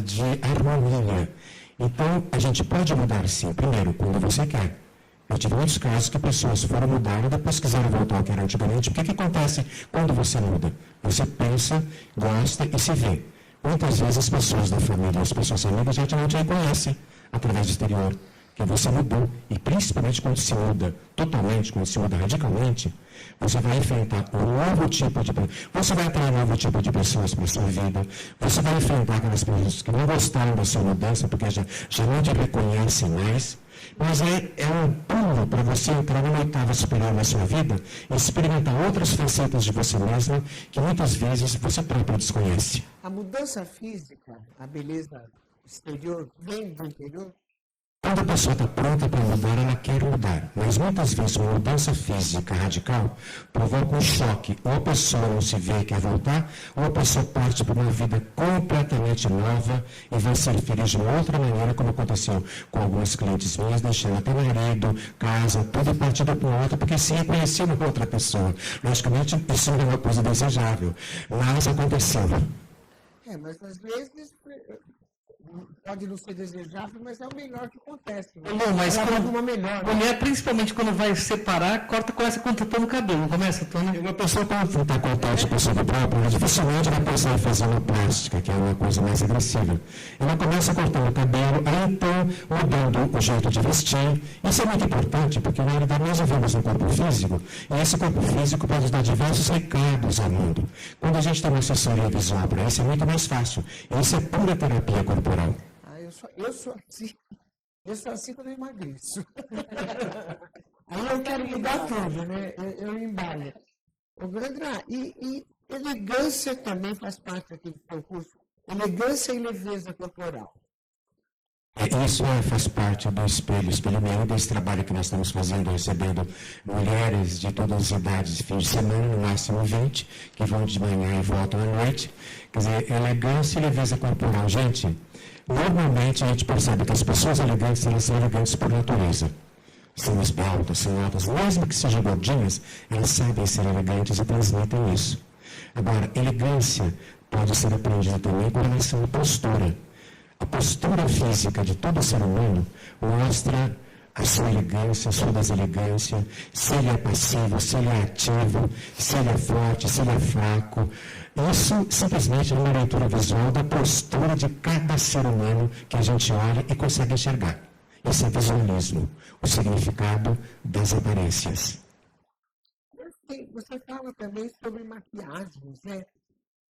de harmonia. Então, a gente pode mudar, sim, primeiro, quando você quer. Eu tive muitos casos que pessoas foram mudar e depois quiseram voltar ao que era antigamente. O que acontece quando você muda? Você pensa, gosta e se vê. Muitas vezes as pessoas da família, as pessoas amigas, já não te reconhecem através do exterior, que você mudou. E principalmente quando se muda totalmente, quando se muda radicalmente, você vai enfrentar um novo tipo de... Você vai atrair um novo tipo de pessoas para a sua vida, você vai enfrentar aquelas pessoas que não gostaram da sua mudança, porque já não te reconhecem mais. Mas é um pulo para você entrar numa oitava superior na sua vida e experimentar outras facetas de você mesma que muitas vezes você próprio desconhece. A mudança física, a beleza exterior, vem do interior? Quando a pessoa está pronta para mudar, ela quer mudar. Mas muitas vezes uma mudança física radical provoca um choque. Ou a pessoa não se vê e quer voltar, ou a pessoa parte para uma vida completamente nova e vai ser feliz de uma outra maneira, como aconteceu com alguns clientes minhas, deixando até marido, casa, tudo e partindo para uma outra, porque se reconhecia uma outra pessoa. Logicamente, isso não é uma coisa desejável, mas aconteceu. Mas às vezes pode não ser desejável, mas é o melhor que acontece. Né? Não, mas uma melhor. Mulher, principalmente quando vai separar, começa cortando o cabelo. Não começa, Tony? Uma pessoa quando tentar cortar o pessoa própria, dificilmente vai pensar em fazer uma plástica, que é uma coisa mais agressiva. Ela começa cortando o cabelo, aí então mudando o jeito de vestir. Isso é muito importante, porque na realidade nós vivemos um corpo físico, e esse corpo físico pode dar diversos recados ao mundo. Quando a gente tem uma assessoria visual para isso, é muito mais fácil. Isso é pura terapia corporal. Eu sou assim quando eu emagreço. Aí eu quero mudar tudo, né? Eu embalo. O Grandra, e elegância também faz parte aqui do seu curso. Elegância e leveza corporal. Isso faz parte do espelho meio desse trabalho que nós estamos fazendo, recebendo mulheres de todas as idades, fim de semana, no máximo 20, que vão de manhã e voltam à noite. Quer dizer, elegância e leveza corporal. Gente, normalmente a gente percebe que as pessoas elegantes, elas são elegantes por natureza. São esbeltas, são altas, mesmo que sejam gordinhas, elas sabem ser elegantes e transmitem isso. Agora, elegância pode ser aprendida também com relação à postura. A postura física de todo ser humano mostra a sua elegância, a sua deselegância, se ele é passivo, se ele é ativo, se ele é forte, se ele é fraco. Isso simplesmente é uma leitura visual da postura de cada ser humano que a gente olha e consegue enxergar. Isso é visualismo, o significado das aparências. Você fala também sobre maquiagens, né?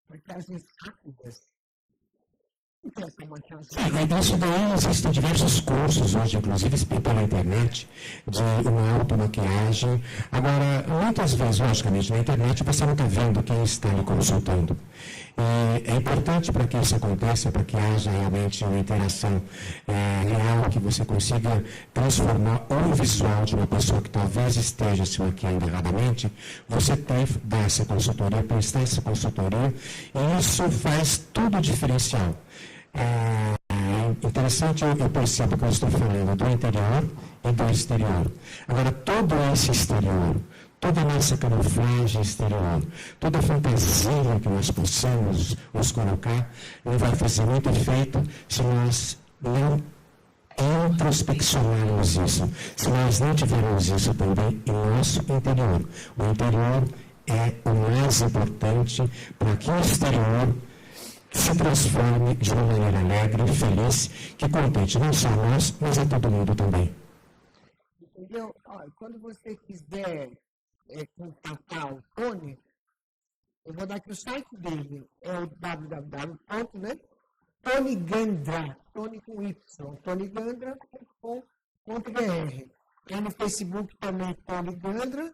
Maquiagens rápidas. Sim, isso daí existem diversos cursos hoje, inclusive pela internet, de uma automaquiagem. Agora, muitas vezes, logicamente, na internet você não está vendo quem está lhe consultando. E é importante para que isso aconteça, para que haja realmente uma interação real, que você consiga transformar o visual de uma pessoa que talvez esteja se maquiando erradamente, você tem que dar essa consultoria, prestar essa consultoria, e isso faz tudo diferencial. Interessante, eu percebo que eu estou falando do interior e do exterior. Agora, todo esse exterior, toda a nossa camuflagem exterior, toda a fantasia que nós possamos nos colocar, não vai fazer muito efeito se nós não introspeccionarmos isso, se nós não tivermos isso também em nosso interior. O interior é o mais importante para que o exterior se transforme de uma maneira alegre, feliz, que contente não só nós, mas a todo mundo também. Entendeu? Quando você quiser contatar o Tony, eu vou dar aqui o site dele, é o www, né? Tony Gandra, Tony com Y, tonygandra.com.br. E no Facebook também Tony Gandra,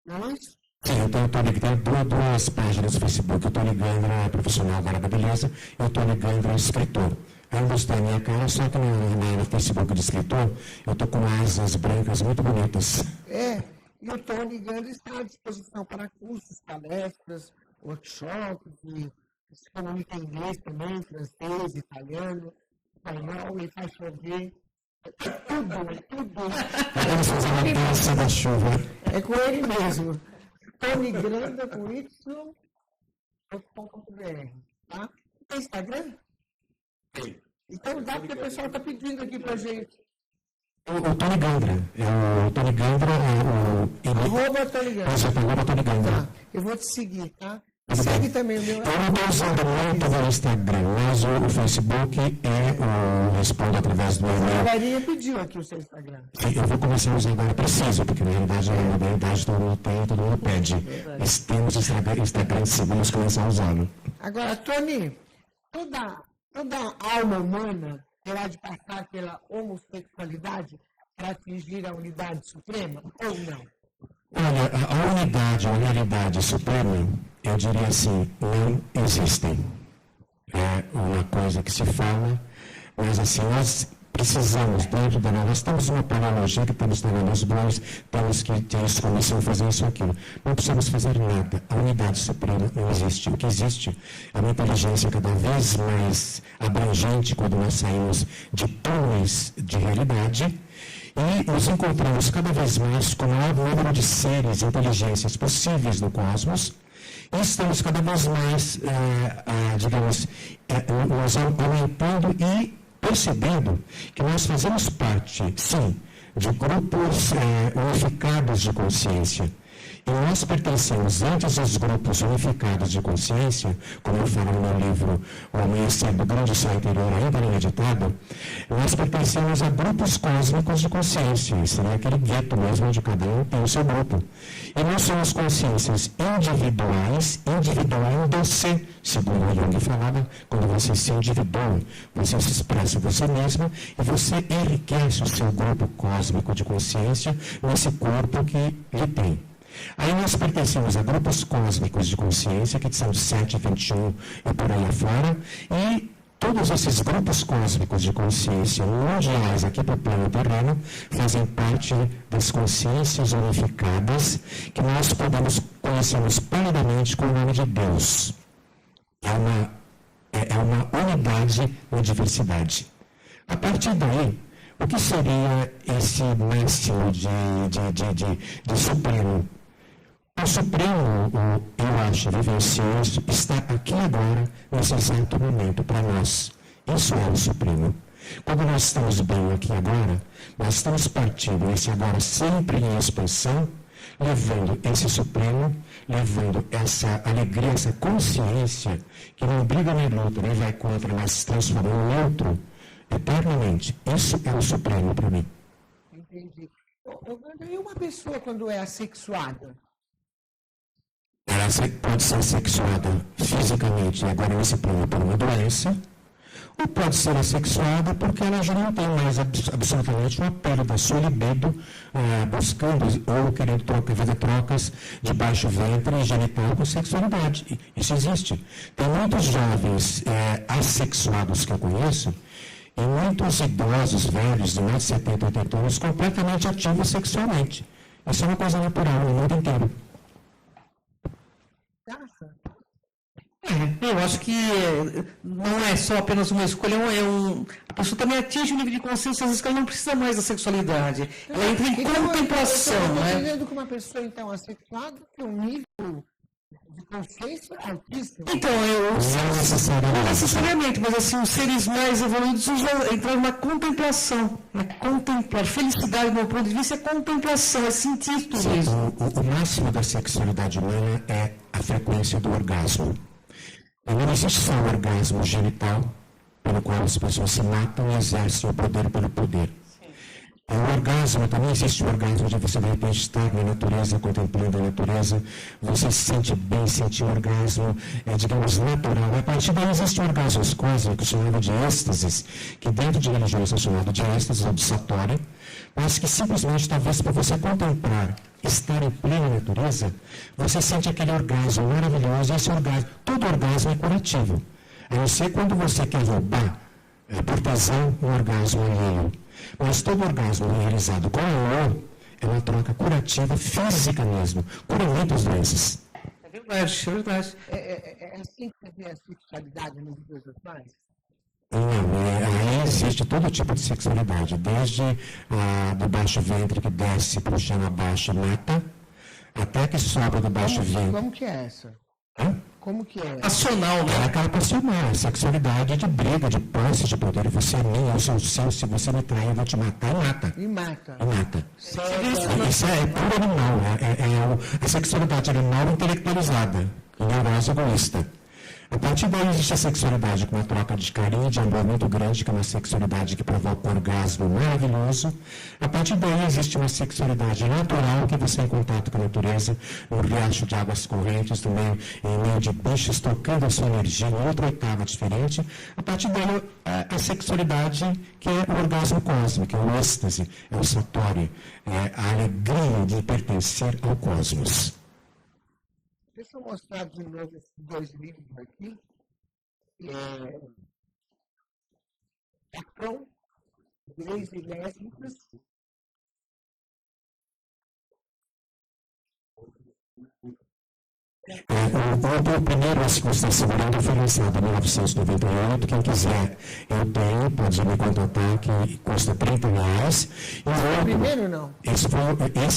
não é isso? Sim, eu tenho o Tony Gandra, tem duas páginas no Facebook. O Tony Gandra é profissional agora da beleza e o Tony Gandra é escritor. Ambos têm a minha cara, só que no Facebook de escritor eu estou com asas brancas muito bonitas. E o Tony Gandra está à disposição para cursos, palestras, workshops, e se comunica em inglês também, francês, italiano, espanhol, e faz chover. Tudo. Vamos fazer uma dança da chuva. É com ele mesmo. Tonygandra com y.com.br, tá? Tem Instagram? Tem. Então dá, porque o pessoal está pedindo aqui pra gente. O Tony Gandra. O Tony Gandra é o... Arroba Tony Gandra. Arroba Tony Gandra. Tá, eu vou te seguir, tá? Segue também o meu... Eu não estou usando muito o Instagram, mas o Facebook o respondo através do A e-mail. galerinha pediu aqui o seu Instagram. Eu vou começar a usar agora, preciso, porque na realidade todo mundo tem, todo mundo pede. Mas temos Instagram, sim, vamos começar a usá-lo. Agora, Tony, toda alma humana terá de passar pela homossexualidade para atingir a unidade suprema ou não? Olha, a unidade, a realidade suprema, eu diria assim, não existem. É uma coisa que se fala, mas assim, nós precisamos, dentro da nós temos uma paleologia que temos que nos bons, temos que ter isso, comissão, fazer isso, aquilo. Não precisamos fazer nada. A unidade suprema não existe. O que existe é uma inteligência cada vez mais abrangente quando nós saímos de túneis de realidade e nos encontramos cada vez mais com o maior número de seres, inteligências possíveis no cosmos. E estamos cada vez mais, nos aumentando e percebendo que nós fazemos parte, sim, de grupos unificados de consciência. E nós pertencemos antes aos grupos unificados de consciência, como eu falo no meu livro O Amanhecer do Grande Sol Interior Ainda Não Editado, nós pertencemos a grupos cósmicos de consciência. Seria aquele gueto mesmo onde cada um tem o seu grupo. E nós somos consciências individuais, individuando-se, segundo o Jung falava, quando você se individua, você se expressa você mesmo e você enriquece o seu grupo cósmico de consciência nesse corpo que lhe tem. Aí nós pertencemos a grupos cósmicos de consciência, que são 7, 21 e por aí afora, e todos esses grupos cósmicos de consciência mundiais aqui para o plano terreno fazem parte das consciências unificadas que nós conhecemos plenamente com o nome de Deus. É uma unidade na diversidade. A partir daí, o que seria esse máximo de supremo? O Supremo, eu acho, vivencioso, está aqui agora, nesse exato momento, para nós. Isso é o Supremo. Quando nós estamos bem aqui agora, nós estamos partindo esse agora sempre em expansão, levando esse Supremo, levando essa alegria, essa consciência, que não briga nem luta, nem vai contra, mas se transforma em outro, eternamente. Isso é o Supremo para mim. Entendi. E uma pessoa quando é assexuada? Ela pode ser assexuada fisicamente, agora nesse plano, por uma doença, ou pode ser assexuada porque ela já não tem mais absolutamente uma perda da sua libido, buscando ou querendo fazer trocas de baixo ventre e genital com sexualidade. Isso existe. Tem muitos jovens assexuados que eu conheço, e muitos idosos velhos de mais de 70, 80 anos completamente ativos sexualmente. Isso é uma coisa natural no mundo inteiro. Eu acho que não é só apenas uma escolha, a pessoa também atinge um nível de consciência, às vezes que ela não precisa mais da sexualidade. Ela entra em contemplação, eu né? estou entendendo que uma pessoa, então, assexuada tem um nível de consciência altíssimo. Então, não necessariamente, mas assim, os seres mais evoluídos já entraram na contemplação. Contemplar. Felicidade, do meu ponto de vista, é contemplação, é sentir tudo isso. O máximo da sexualidade humana é a frequência do orgasmo. Não existe só o orgasmo genital, pelo qual as pessoas se matam e exercem o poder pelo poder. O orgasmo, também existe o orgasmo de você, de repente, estar na natureza, contemplando a natureza, você se sente bem, sente o orgasmo, digamos, natural. A partir daí existe o orgasmo cósmico, chamado de êxtases, que dentro de religiões é chamado de êxtases ou de satori, mas que simplesmente, talvez, para você contemplar, estar em plena natureza, você sente aquele orgasmo maravilhoso, e esse orgasmo, todo orgasmo é curativo. A não ser quando você quer roubar, por tesão, um orgasmo alheio. Mas todo orgasmo realizado com amor é uma troca curativa física mesmo, cura muitas doenças. É verdade, é verdade. É assim que você vê a sexualidade nos dias atuais? Não, aí existe todo tipo de sexualidade, desde do baixo ventre que desce para o chão abaixo e mata, até que sobra do baixo ventre. Como que é essa? Hã? Como que é? Passional, né? É aquela passional, sexualidade de briga, de posse, de poder. Você é minha, eu sou seu, se você me trair, eu vou te matar, e mata. E mata. E mata. Sério? Isso é puro animal, a sexualidade animal intelectualizada, neurose egoísta. A partir daí existe a sexualidade com uma troca de carinho, de amor muito grande, que é uma sexualidade que provoca um orgasmo maravilhoso. A partir daí existe uma sexualidade natural, que você é em contato com a natureza, no riacho de águas correntes, também em meio de bichos, tocando a sua energia em outra oitava diferente. A partir daí a sexualidade que é o orgasmo cósmico, é o êxtase, é o satori, é a alegria de pertencer ao cosmos. Deixa eu mostrar de novo esses dois livros aqui. Platão gays e lésbicas. O primeiro, esse que você está segurando, foi lançado em 1998. Quem quiser, eu tenho, pode me contatar, que custa R$30. O primeiro não? Esse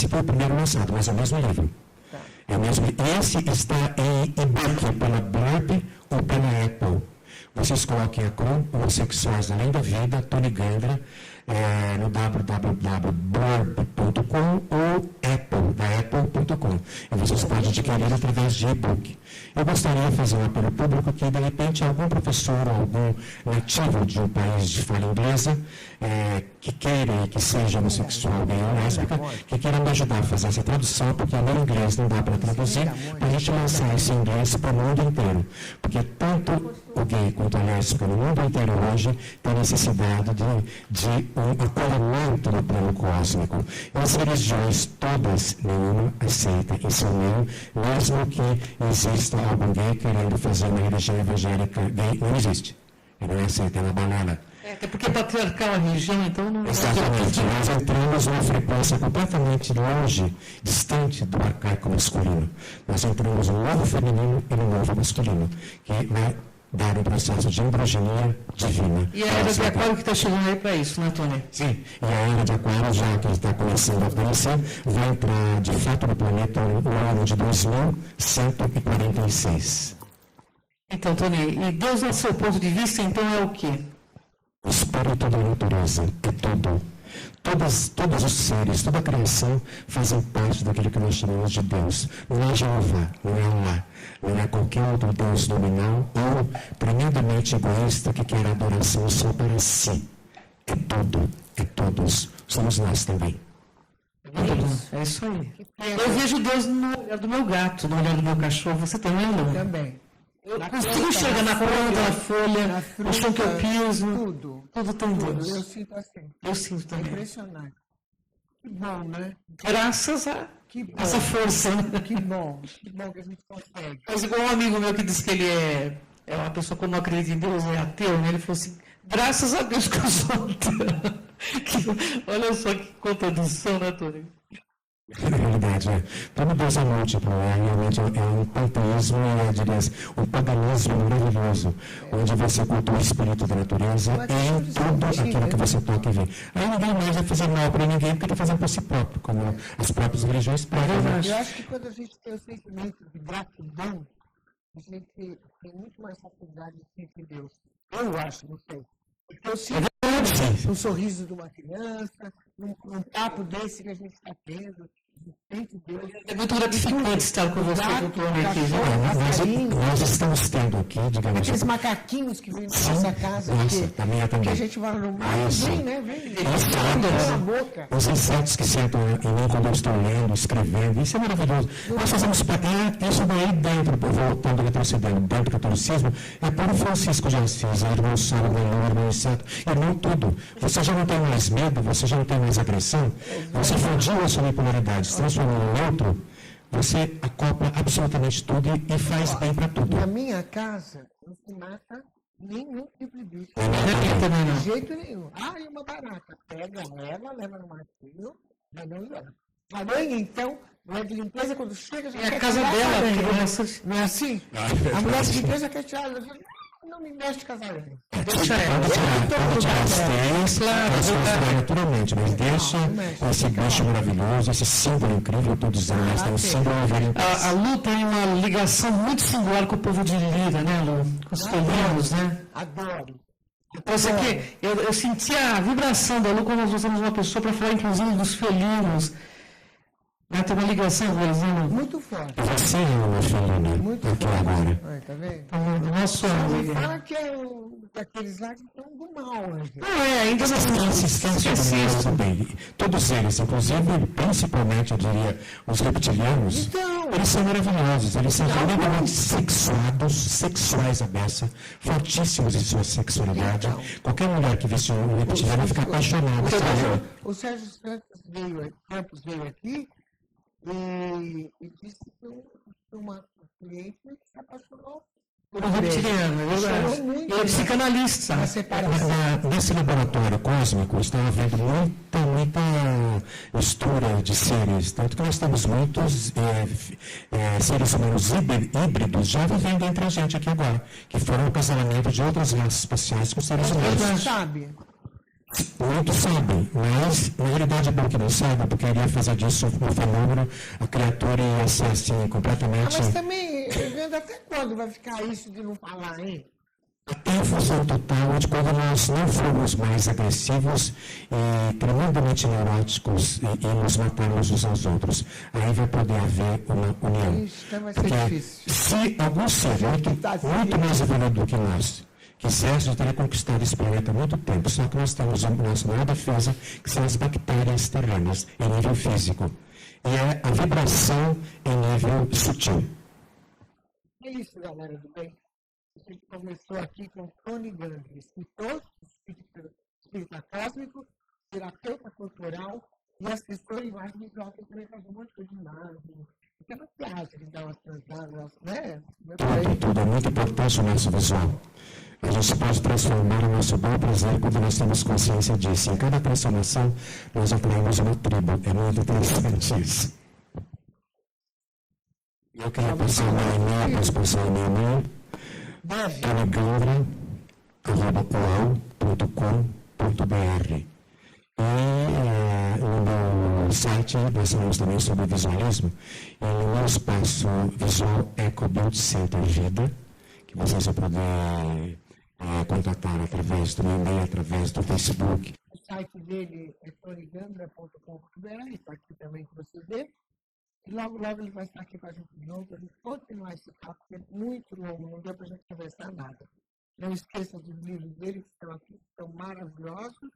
foi o primeiro lançado, mas é o mesmo livro. Tá. É o mesmo, esse está em e-book pela Burp ou pela Apple. Vocês coloquem a com Homossexuais Além da Vida, Tony Gandra, no www.burp.com ou da apple.com. E vocês podem adquirir através de e-book. Eu gostaria de fazer um apelo público que, de repente, algum professor ou algum nativo de um país de fala inglesa que queira e que seja homossexual, gay ou lésbica, que queira me ajudar a fazer essa tradução, porque no inglês não dá para traduzir, para a gente lançar esse inglês para o mundo inteiro. Porque tanto o gay quanto a lésbica no mundo inteiro hoje tem necessidade de um acolhimento no plano cósmico. E as religiões todas, nenhuma aceita em seu meio, mesmo que exista algum gay querendo fazer uma religião evangélica gay, não existe. Ele não aceita, é uma banana. Até porque é patriarcal a religião, então não... Exatamente. Nós entramos numa frequência completamente longe, distante do arcaico masculino. Nós entramos no novo feminino e no novo masculino, que vai dar um processo de androginia divina. E a era de Aquário que está chegando aí para isso, né, Tony? Sim, e a era de Aquário, já que está começando a aparecer, vai entrar de fato no planeta no ano de 2146. Então, Tony, e Deus, no seu ponto de vista, então é o quê? O espírito da natureza é tudo. Todos os seres, toda a criação fazem parte daquilo que nós chamamos de Deus. Não é Jeová, não é Allah, não é qualquer outro Deus nominal ou tremendamente egoísta que quer adoração só para si. É tudo, é todos. Somos nós também. É isso aí. Eu vejo Deus no olhar do meu gato, no olhar do meu cachorro. Você também, Lu? Também. Eu consigo chegar na planta, na folha, no chão que eu piso. Tudo tem Deus. Eu sinto assim. Eu sinto É também. impressionante. Que bom, né? Graças a Que bom. essa força. Né? Que bom que a gente consegue. Mas igual um amigo meu que disse que ele é uma pessoa que não acredita em Deus, é ateu, né? Ele falou assim, graças a Deus que eu sou ateu. Olha só que contradição, né, Tony? Na realidade, todo Deus é múltiplo, realmente é um panteísmo, eu diria assim, um paganismo maravilhoso, onde você cultua o espírito da natureza em tudo aquilo que você toca e vê. Aí ninguém mais vai fazer mal para ninguém porque está fazendo por si próprio, como as próprias religiões pregam. Eu acho que quando a gente tem o sentimento de gratidão, a gente tem muito mais facilidade de sentir Deus. Eu acho, não sei. Porque eu sinto um sorriso de uma criança, um papo desse que a gente está tendo. Deus. É muito gratificante estar com você, doutor aqui. Nós estamos tendo aqui, digamos aqueles macaquinhos que vêm na nossa casa, que a gente vai no mar, vem, né? Vem na boca. Os insetos que sentam em mim quando eu estou lendo, escrevendo, isso é maravilhoso. Nós fazemos isso daí dentro, voltando ao retrocedendo, dentro do catolicismo, é Paulo Francisco de Assis, irmão Saulo, irmão Inseto, irmão tudo. Você já não tem mais medo, você já não tem mais agressão, você fundiu a sua bipolaridade, se transformou em outro, você acopla absolutamente tudo e faz bem para tudo. Na minha casa, não se mata nenhum tipo de bicho. De jeito nenhum. Ah, e uma barata. Pega ela, leva no matinho, mas não leva. A mãe, então, não é de limpeza, quando chega, já quer a casa dela. Não é assim? A mulher de limpeza quer tirar ela. Não me mexe com as aranhas. Deixa ela. Naturalmente, mas deixa esse bicho maravilhoso, esse símbolo incrível, todos os animais têm um símbolo a Lu tem uma ligação muito singular com o povo de Lira, né, Lu? Com os felinos, né? Adoro. Então, isso aqui, eu senti a vibração da Lu quando nós usamos uma pessoa para falar, inclusive, dos felinos. Tem uma ligação com eles, né? Muito forte. Você é uma felina. Muito aqui forte. Agora. Ai, tá vendo? Nosso fala que é daqueles lá que estão do mal, né? Não é, ainda não insistência do mal também. Todos eles, inclusive, principalmente, eu diria, os reptilianos, então, eles são maravilhosos. Eles são tremendamente sexuais à beça, fortíssimos em sua sexualidade. Então, qualquer mulher que visse um reptiliano fica apaixonada. O Sérgio Campos veio aqui e disse que uma cliente se apaixonou O reptiliano, é verdade. Chorou muito, Ele é psicanalista. na separação. Nesse laboratório cósmico está havendo muita mistura de seres, tanto que nós temos muitos seres humanos híbridos já vivendo entre a gente aqui agora, que foram o casamento de outras raças espaciais com seres humanos. Você sabe? Muitos sabem, mas na realidade é bom que não saiba, porque iria fazer disso um fenômeno, a criatura ia ser assim completamente. Mas também, vendo até quando vai ficar isso de não falar, hein? Até a fusão total de quando nós não formos mais agressivos e tremendamente neuróticos e nos matarmos uns aos outros. Aí vai poder haver uma união. Isso vai ser Porque difícil. se algum ser muito mais evoluído que nós quisesse, já teria conquistado esse planeta há muito tempo. Só que nós temos a nossa maior defesa, que são as bactérias terrenas, em nível físico. E é a vibração em nível sutil. É isso, galera do bem. A gente começou aqui com Tony Gandhi, escritor, espírita cósmico, terapeuta cultural e assessor em imagem visual, que também faz um monte de coisa de imagem. Porque ela se acha que dá umas transadas, né? Tudo é muito importante o nosso visual. A gente pode transformar o nosso bom prazer quando nós temos consciência disso. Em cada transformação, nós atraímos uma tribo. É muito interessante isso. Eu queria passar o meu e-mail, posso passar o meu e-mail? tonigandra@uau.com.br. E no meu site nós falamos também sobre visualismo. E no meu espaço visual EcoBuild Center Vida, que vocês vão poder contatar através do e-mail, através do Facebook. O site dele é tonigandra.com.br, está aqui também para você ver. E logo, logo ele vai estar aqui com a gente de novo, para a gente continuar esse papo, que é muito longo, não deu para a gente conversar nada. Não esqueça dos livros dele, que estão aqui, que são maravilhosos.